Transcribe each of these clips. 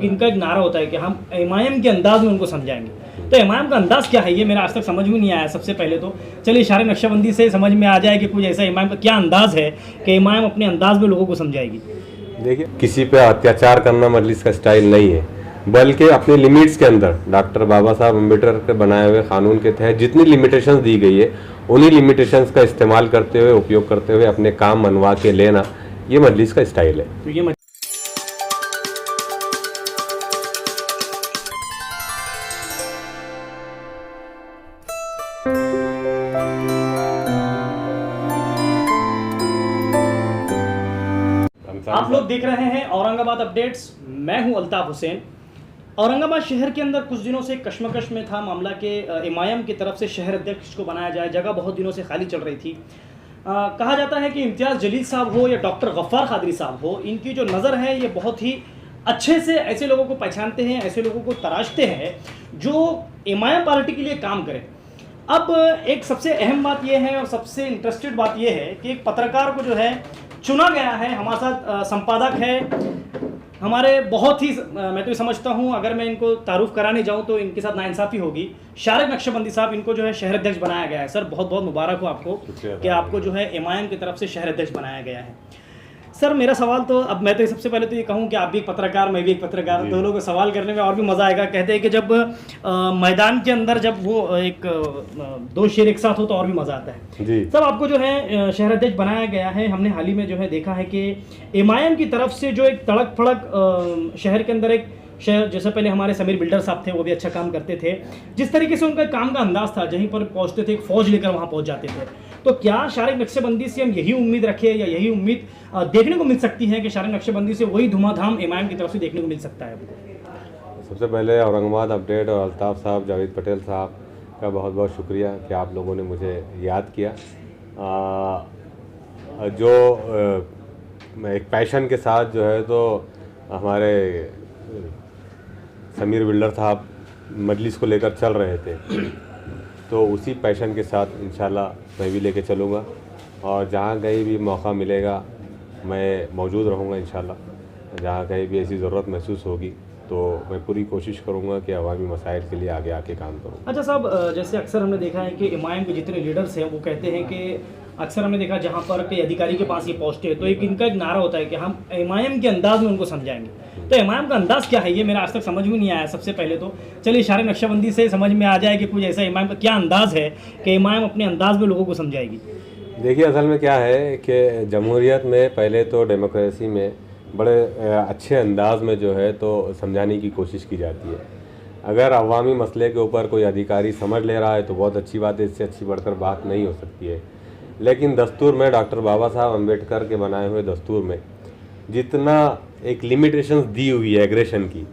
इनका एक नारा होता है कि हम एमआईएम के अंदाज में उनको समझाएंगे। तो एमआईएम का अंदाज क्या है ये मेरा आज तक समझ में नहीं आया। सबसे पहले तो चलिए इशारे नक्शबंदी से समझ में आ जाए कि कुछ ऐसा एमआईएम का क्या अंदाज है कि एमआईएम अपने अंदाज में लोगों को समझाएगी। देखिए, किसी पे अत्याचार करना मजलिस का स्टाइल नहीं है, बल्कि अपने लिमिट्स के अंदर डॉक्टर बाबा साहब अम्बेडकर के बनाए हुए कानून के तहत जितनी लिमिटेशंस दी गई है उन्हीं लिमिटेशंस का इस्तेमाल करते हुए, उपयोग करते हुए अपने काम मनवा के लेना, ये मजलिस का स्टाइल है। तो ये आप लोग देख रहे हैं औरंगाबाद अपडेट्स। मैं हूं अल्ताफ हुसैन। औरंगाबाद शहर के अंदर कुछ दिनों से कश्मकश में था मामला के एमआईएम की तरफ से शहर अध्यक्ष को बनाया जाए। जगह बहुत दिनों से खाली चल रही थी। कहा जाता है कि इम्तियाज़ जलील साहब हो या डॉक्टर गफ्फार कादरी साहब हो, इनकी जो नज़र है ये बहुत ही अच्छे से ऐसे लोगों को पहचानते हैं, ऐसे लोगों को तराशते हैं जो एमआईएम पार्टी के लिए काम करें। अब एक सबसे अहम बात यह है और सबसे इंटरेस्टेड बात यह है कि एक पत्रकार को जो है चुना गया है। हमारे साथ संपादक है हमारे, बहुत ही मैं तो समझता हूं अगर मैं इनको तारुफ कराने जाऊं तो इनके साथ नाइंसाफ़ी होगी। शारिक नक्शबंदी साहब, इनको जो है शहर अध्यक्ष बनाया गया है। सर बहुत बहुत मुबारक हो आपको कि आपको जो है एमआईएम की तरफ से शहर अध्यक्ष बनाया गया है। सर मेरा सवाल तो अब मैं तो सबसे पहले तो ये कहूँ कि आप भी एक पत्रकार, मैं भी एक पत्रकार, दोनों को सवाल करने में और भी मज़ा आएगा। कहते हैं कि जब मैदान के अंदर जब वो एक दो शेर एक साथ हो तो और भी मज़ा आता है जी। सर आपको जो है शहर अध्यक्ष बनाया गया है। हमने हाल ही में जो है देखा है कि एमआईएम की तरफ से जो एक तड़क फड़क शहर के अंदर एक शहर, जैसे पहले हमारे समीर बिल्डर साहब थे वो भी अच्छा काम करते थे, जिस तरीके से उनका काम का अंदाज था, जहीं पर पहुंचते थे एक फौज लेकर वहां पहुंच जाते थे। तो क्या शारिक नक्शबंदी से हम यही उम्मीद रखें या यही उम्मीद देखने को मिल सकती है कि शारिक नक्शबंदी से वही धुआंधाम एमआईएम की तरफ से देखने को मिल सकता है? सबसे पहले औरंगाबाद अपडेट और अल्ताफ साहब, जावेद पटेल साहब का बहुत बहुत शुक्रिया कि आप लोगों ने मुझे याद किया। एक पैशन के साथ जो है तो हमारे समीर बिल्डर साहब मजलिस को लेकर चल रहे थे, तो उसी पैशन के साथ इंशाल्लाह मैं भी लेके चलूँगा और जहाँ कहीं भी मौका मिलेगा मैं मौजूद रहूँगा इंशाल्लाह। जहाँ कहीं भी ऐसी ज़रूरत महसूस होगी तो मैं पूरी कोशिश करूँगा कि अवामी मसाइल के लिए आगे आके काम करूँ। अच्छा साहब, जैसे अक्सर हमने देखा है कि एमआईएम के जितने लीडर्स हैं वो कहते हैं कि अक्सर हमने देखा जहाँ पर कई अधिकारी के पास ये पहुँचते हैं तो एक इनका एक नारा होता है कि हम एमआईएम के अंदाज में उनको समझाएंगे। तो एमआईएम का अंदाज क्या है ये मेरा आज तक समझ में नहीं आया। सबसे पहले तो चलिए इशारे नक्शबंदी से समझ में आ जाए कि कुछ ऐसा एमआईएम का क्या अंदाज है कि एमआईएम अपने अंदाज में लोगों को समझाएगी। देखिए, असल में क्या है कि जमहूरियत में पहले तो डेमोक्रेसी में बड़े अच्छे अंदाज में जो है तो समझाने की कोशिश की जाती है। अगर अवामी मसले के ऊपर कोई अधिकारी समझ ले रहा है तो बहुत अच्छी बात है, इससे अच्छी बढ़कर बात नहीं हो सकती है। लेकिन दस्तूर में, डॉक्टर बाबा साहब अम्बेडकर के बनाए हुए दस्तूर में जितना एक लिमिटेशंस दी हुई है एग्रेशन की,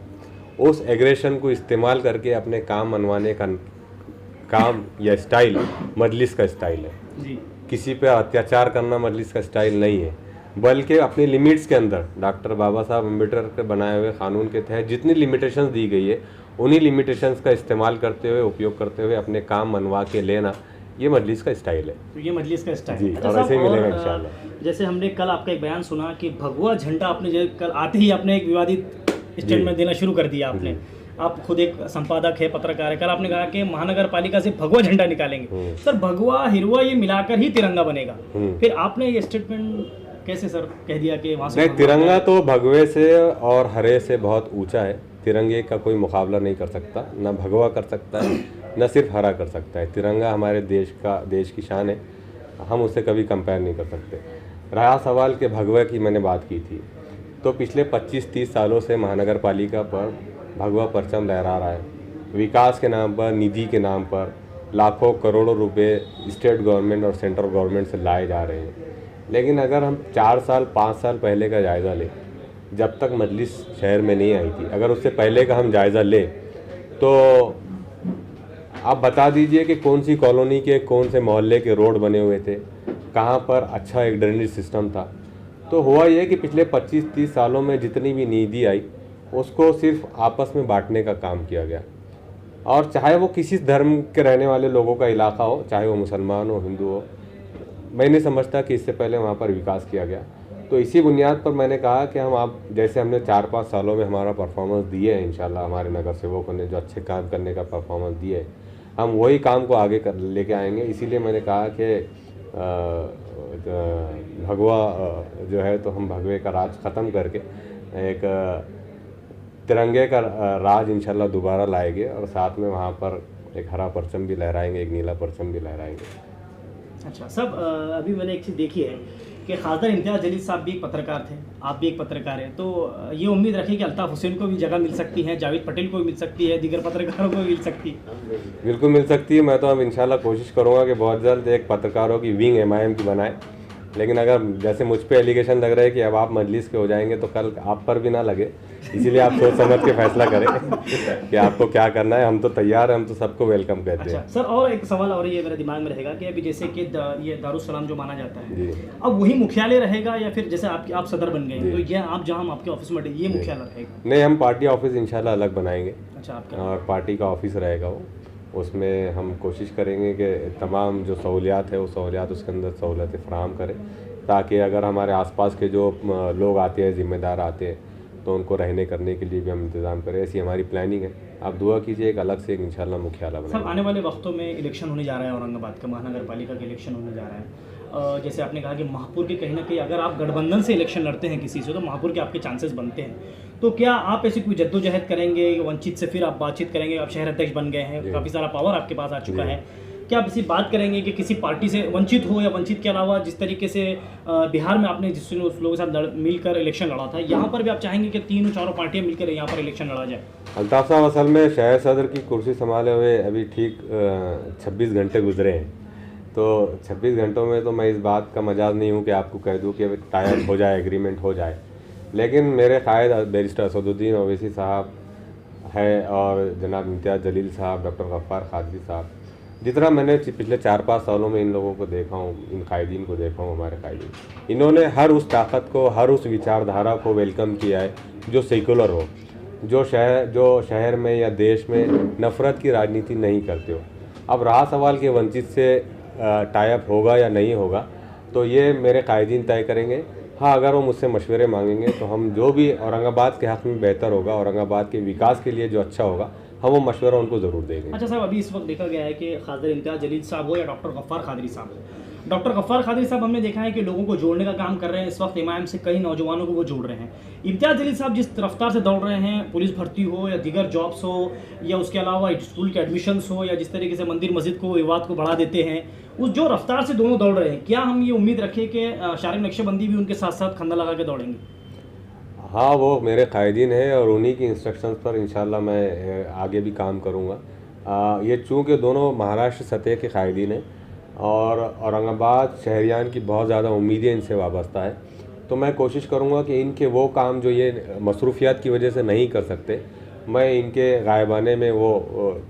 उस एग्रेशन को इस्तेमाल करके अपने काम मनवाने का काम या स्टाइल मजलिस का स्टाइल है जी। किसी पे अत्याचार करना मजलिस का स्टाइल नहीं है, बल्कि अपने लिमिट्स के अंदर डॉक्टर बाबा साहब अम्बेडकर के बनाए हुए कानून के तहत जितनी लिमिटेशंस दी गई है उन्हीं लिमिटेशंस का इस्तेमाल करते हुए, उपयोग करते हुए अपने काम मनवा के लेना, ये मजलिस का स्टाइल है। तो ये मजलिस का स्टाइल जी, और ऐसे ही मिलेगा इंशाल्लाह। जैसे हमने कल आपका एक बयान सुना कि भगवा झंडा आपने कल आते ही आपने एक विवादित स्टेटमेंट देना शुरू कर दिया। आपने, आप खुद एक संपादक है, पत्रकार है, कल आपने कहा कि महानगर पालिका से भगवा झंडा निकालेंगे। सर भगवा हिरवा ये मिलाकर ही तिरंगा बनेगा। फिर आपने ये स्टेटमेंट कैसे सर कह दिया कि वहाँ से? तिरंगा तो भगवे से और हरे से बहुत ऊंचा है। तिरंगे का कोई मुकाबला नहीं कर सकता, ना भगवा कर सकता है, न सिर्फ हरा कर सकता है। तिरंगा हमारे देश की शान है, हम उसे कभी कंपेयर नहीं कर सकते। रहा सवाल के भगवे की, मैंने बात की थी, तो पिछले 25-30 सालों से महानगर पालिका पर भगवा परचम लहरा रहा है। विकास के नाम पर, निधि के नाम पर लाखों करोड़ों रुपए स्टेट गवर्नमेंट और सेंट्रल गवर्नमेंट से लाए जा रहे हैं। लेकिन अगर हम 4 साल 5 साल पहले का जायज़ा लें, जब तक मजलिस शहर में नहीं आई थी, अगर उससे पहले का हम जायज़ा लें तो आप बता दीजिए कि कौन सी कॉलोनी के कौन से मोहल्ले के रोड बने हुए थे, कहाँ पर अच्छा एक ड्रेनेज सिस्टम था। तो हुआ ये कि पिछले 25-30 सालों में जितनी भी निधि आई उसको सिर्फ आपस में बांटने का काम किया गया, और चाहे वो किसी धर्म के रहने वाले लोगों का इलाका हो, चाहे वो मुसलमान हो, हिंदू हो, मैं नहीं समझता कि इससे पहले वहाँ पर विकास किया गया। तो इसी बुनियाद पर मैंने कहा कि हम आप जैसे हमने 4-5 सालों में हमारा परफॉर्मेंस दिए हैं, इंशाल्लाह हमारे नगर सेवकों ने जो अच्छे काम करने का परफॉर्मेंस दिए है, हम वही काम को आगे कर लेके आएंगे। इसीलिए मैंने कहा कि भगवा जो है तो हम भगवे का राज ख़त्म करके एक तिरंगे का राज इंशाल्लाह दोबारा लाएंगे और साथ में वहाँ पर एक हरा परचम भी लहराएंगे, एक नीला परचम भी लहराएंगे। अच्छा सब अभी मैंने एक चीज़ देखी है कि खासदार इम्तियाज़ जलील साहब भी एक पत्रकार थे, आप भी एक पत्रकार हैं, तो ये उम्मीद रखें कि अल्ताफ़ हुसैन को भी जगह मिल सकती है, जावेद पटेल को भी मिल सकती है, दीगर पत्रकारों को भी मिल सकती है। बिल्कुल मिल सकती है। मैं तो अब इंशाल्लाह कोशिश करूँगा कि बहुत जल्द एक पत्रकारों की विंग MIM की बनाए। लेकिन अगर जैसे मुझ पे एलिगेशन लग रहा है कि अब आप मजलिस के हो जाएंगे तो कल आप पर भी ना लगे, इसीलिए आप सोच समझ के फैसला करें कि आपको क्या करना है। हम तो तैयार हैं, हम तो सबको वेलकम कहते हैं। अच्छा सर, और एक सवाल और ये मेरे दिमाग में रहेगा कि अभी जैसे कि ये दारुस्सलाम जो माना जाता है, जी अब वही मुख्यालय रहेगा या फिर जैसे आप सदर बन गए हैं तो ये आप जहाँ आपके ऑफिस में ये मुख्यालय रहेगा? नहीं, हम पार्टी ऑफिस इंशाल्लाह अलग बनाएंगे। अच्छा आपका, और पार्टी का ऑफिस रहेगा वो, उसमें हम कोशिश करेंगे कि तमाम जो सहूलियात है वो सहूलियात उसके अंदर सहूलतें फ़राहम करें, ताकि अगर हमारे आसपास के जो लोग आते हैं, ज़िम्मेदार आते हैं, तो उनको रहने करने के लिए भी हम इंतज़ाम करें। ऐसी हमारी प्लानिंग है। आप दुआ कीजिए एक अलग से एक इंशाल्लाह मुख्यालय बने। सब आने वाले वक्तों में इलेक्शन होने जा रहा है, औरंगाबाद का महानगर पालिका का इलेक्शन होने जा रहा है। जैसे आपने कहा कि महापुर के कहीं ना कहीं अगर आप गठबंधन से इलेक्शन लड़ते हैं किसी से तो महापुर के आपके चांसेस बनते हैं, तो क्या आप ऐसी कोई जद्दोजहद करेंगे? वंचित से फिर आप बातचीत करेंगे, आप शहर अध्यक्ष बन गए हैं, काफ़ी सारा पावर आपके पास आ चुका है, क्या आप इसी बात करेंगे कि किसी पार्टी से वंचित हो या वंचित के अलावा जिस तरीके से बिहार में आपने जिस लोगों के साथ मिलकर इलेक्शन लड़ा था, यहाँ पर भी आप चाहेंगे कि 3-4 पार्टियाँ मिलकर यहाँ पर इलेक्शन लड़ा जाए? अल्ताफ़ साहब असल में शहर सदर की कुर्सी संभाले हुए अभी ठीक 26 घंटे गुजरे हैं, तो 26 घंटों में तो मैं इस बात का मजाज नहीं हूँ कि आपको कह दूँ कि टाइप हो जाए, एग्रीमेंट हो जाए। लेकिन मेरे कायद बैरिस्टर असदुद्दीन ओवैसी साहब है और जनाब इम्तियाज़ जलील साहब, डॉक्टर गफ्फार कादरी साहब, जितना मैंने पिछले 4-5 सालों में इन लोगों को देखा हूँ, इन कायदीन को देखा हूँ, हमारे कायदीन, इन्होंने हर उस ताकत को, हर उस विचारधारा को वेलकम किया है जो सेकुलर हो, जो शहर में या देश में नफ़रत की राजनीति नहीं करते हो। अब रहा सवाल कि वंचित से टाइप होगा या नहीं होगा, तो ये मेरे कायदीन तय करेंगे। हाँ, अगर वो मुझसे मशवरे मांगेंगे तो हम जो भी औरंगाबाद के हक़ में बेहतर होगा, औरंगाबाद के विकास के लिए जो अच्छा होगा, हम वो मशवरा उनको ज़रूर देंगे। अच्छा साहब, अभी इस वक्त देखा गया है कि खासदार इम्तियाज़ जलील साहब हो या डॉक्टर गफ्फार कादरी साहब हो, डॉक्टर गफ्फार कादरी साहब हमने देखा है कि लोगों को जोड़ने का काम कर रहे हैं। इस वक्त MIM से कई नौजवानों को वो जोड़ रहे हैं। इम्तियाज़ जलील साहब जिस रफ्तार से दौड़ रहे हैं, पुलिस भर्ती हो या दीगर जॉब्स हो या उसके अलावा स्कूल के एडमिशन्स हो या जिस तरीके से मंदिर मस्जिद को, विवाद को बढ़ा देते हैं, उस जो रफ्तार से दोनों दौड़ रहे हैं, क्या हम ये उम्मीद रखें कि शारिक नक्शबंदी भी उनके साथ साथ खंदा लगा के दौड़ेंगे? हाँ, वो मेरे कायदीन हैं और उन्हीं की इंस्ट्रक्शंस पर इंशाल्लाह मैं आगे भी काम करूँगा। ये चूँकि दोनों महाराष्ट्र सतह के कायदीन हैं और औरंगाबाद शहरियान की बहुत ज़्यादा उम्मीदें इनसे वाबस्ता है, तो मैं कोशिश करूँगा कि इनके वो काम जो ये मसरूफियात की वजह से नहीं कर सकते, मैं इनके गायबाने में वो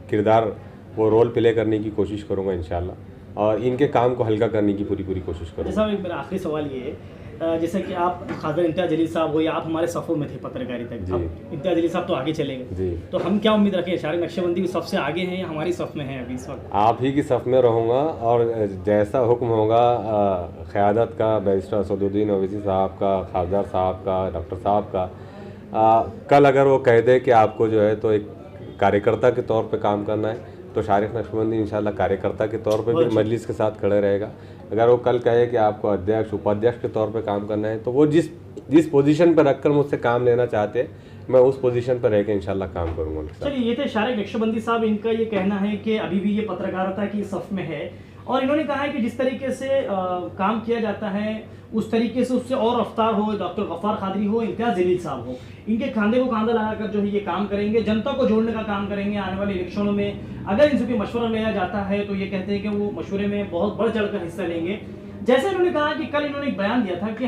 किरदार, वो रोल प्ले करने की कोशिश करूँगा इंशाल्लाह, और इनके काम को हल्का करने की पूरी कोशिश करूँगा। जैसा एक मेरा आखिरी सवाल ये है, जैसे कि आप खासदार इम्तियाज़ जलील साहब हो या आप हमारे सफ़ों में थे पत्रकारिता के, अब इम्तियाज़ जलील साहब तो आगे चले गए जी, तो हम क्या उम्मीद रखें? शारिक नक्शबंदी की सबसे आगे हैं या हमारी सफ़ में हैं अभी इस वक्त? आप ही की सफ़ में रहूँगा और जैसा हुक्म होगा क़यादत का, बैरिस्टर असदुद्दीन ओवैसी साहब का, खासदार साहब का, डॉक्टर साहब का, कल अगर वो कह दे कि आपको जो है तो एक कार्यकर्ता के तौर पे काम करना है, तो शारिक नक्शबंदी इंशाल्लाह कार्यकर्ता के तौर पे भी मजलिस के साथ खड़े रहेगा। अगर वो कल कहे कि आपको अध्यक्ष, उपाध्यक्ष के तौर पे काम करना है, तो वो जिस पोजीशन पर रखकर मुझसे काम लेना चाहते हैं, मैं उस पोजीशन पर रह के इंशाल्लाह काम करूँगा उनके साथ। चलिए, ये थे शारिक नक्शबंदी साहब। इनका ये कहना है कि अभी भी ये पत्रकारिता की सफ़ में है और इन्होंने कहा है कि जिस तरीके से काम किया जाता है उस तरीके से उससे और रफ्तार हो, डॉक्टर गफ्फार कादरी हो, इम्तियाज़ जलील साहब हो, इनके खांधे को खांधा लगाकर जो है ये काम करेंगे, जनता को जोड़ने का काम करेंगे। आने वाले इलेक्शनों में अगर इनसे कोई मशवरा लिया जाता है तो ये कहते हैं कि वो मशवरे में बहुत बढ़ चढ़ कर हिस्सा लेंगे। जैसे इन्होंने कहा कि कल इन्होंने एक बयान दिया था कि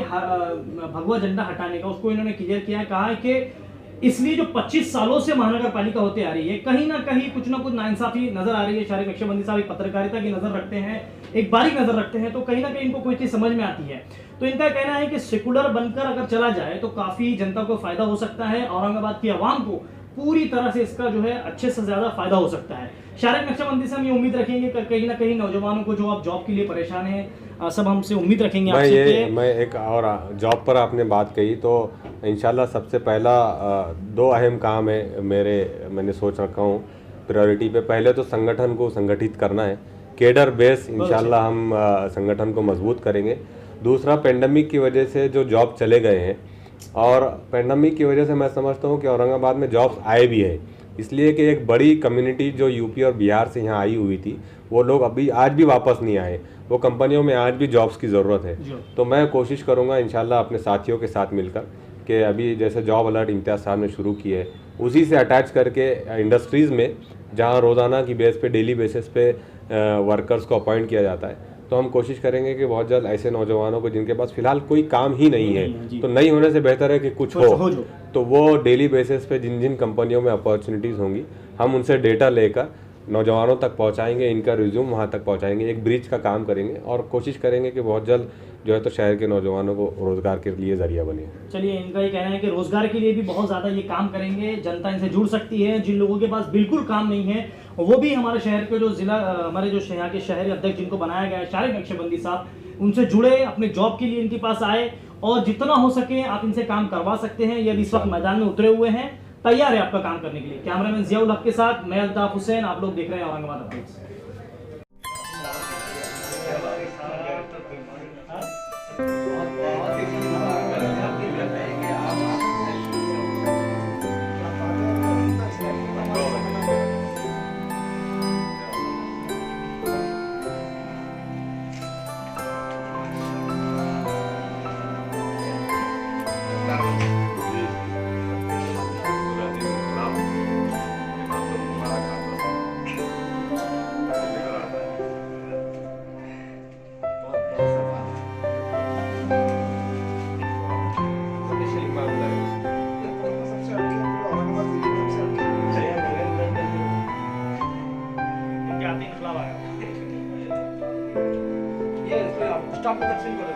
भगवा झंडा हटाने का, उसको इन्होंने क्लियर किया है, कहा है कि इसलिए जो 25 सालों से महानगर पालिका होते आ रही है, कहीं ना कहीं कुछ ना कुछ नाइंसाफी नजर आ रही है। शारिक नक्शबंदी साहब एक पत्रकारिता की नजर रखते हैं, एक बारीक नजर रखते हैं, तो कहीं ना कहीं इनको कोई चीज समझ में आती है। तो इनका कहना है कि सेकुलर बनकर अगर चला जाए तो काफी जनता को फायदा हो सकता है, औरंगाबाद की आवाम को पूरी तरह से इसका जो है अच्छे से ज़्यादा फायदा हो सकता है। शारीरिक नक्शेबंदी से हम ये उम्मीद रखेंगे कि कहीं ना कहीं नौजवानों को जो आप जॉब के लिए परेशान हैं सब हमसे उम्मीद रखेंगे आपसे कि मैं एक और जॉब पर आपने बात कही तो इंशाल्लाह सबसे पहला दो अहम काम है मैंने सोच रखा हूँ प्रायोरिटी पे। पहले तो संगठन को संगठित करना है, केडर बेस इंशाल्लाह हम संगठन को मजबूत करेंगे। दूसरा, पेंडेमिक की वजह से जो जॉब चले गए हैं और पेंडेमिक की वजह से मैं समझता हूँ कि औरंगाबाद में जॉब्स आए भी है, इसलिए कि एक बड़ी कम्युनिटी जो यूपी और बिहार से यहाँ आई हुई थी वो लोग अभी आज भी वापस नहीं आए, वो कंपनियों में आज भी जॉब्स की ज़रूरत है। तो मैं कोशिश करूँगा इंशाल्लाह अपने साथियों के साथ मिलकर कि अभी जैसे जॉब अलर्ट इम्तियाज़ साहब ने शुरू की है उसी से अटैच करके इंडस्ट्रीज़ में जहाँ रोज़ाना की बेस पे डेली बेसिस पे वर्कर्स को अपॉइंट किया जाता है, तो हम कोशिश करेंगे कि बहुत जल्द ऐसे नौजवानों को जिनके पास फ़िलहाल कोई काम ही नहीं है, तो नहीं होने से बेहतर है कि कुछ हो, तो वो डेली बेसिस पे जिन जिन कंपनियों में अपॉर्चुनिटीज़ होंगी हम उनसे डेटा लेकर नौजवानों तक पहुंचाएंगे, इनका रिज्यूम वहां तक पहुंचाएंगे, एक ब्रिज का काम करेंगे और कोशिश करेंगे कि बहुत जल्द जो है तो शहर के नौजवानों को रोज़गार के लिए ज़रिया बने। चलिए, इनका ये कहना है कि रोज़गार के लिए भी बहुत ज़्यादा ये काम करेंगे, जनता इनसे जुड़ सकती है। जिन लोगों के पास बिल्कुल काम नहीं है वो भी हमारे शहर के जो ज़िला हमारे जो यहाँ के शहरी अध्यक्ष जिनको बनाया गया है शारीरिक नक्शेबंदी साहब, उनसे जुड़े, अपने जॉब के लिए इनके पास आए और जितना हो सके आप इनसे काम करवा सकते हैं। ये अभी इस वक्त मैदान में उतरे हुए हैं, तैयार है आपका काम करने के लिए। कैमरामैन जियाउल हक के साथ मैं अल्ताफ हुसैन, आप लोग देख रहे हैं औरंगाबाद अपडेट्स। ये स्टॉप में तकसीम करो।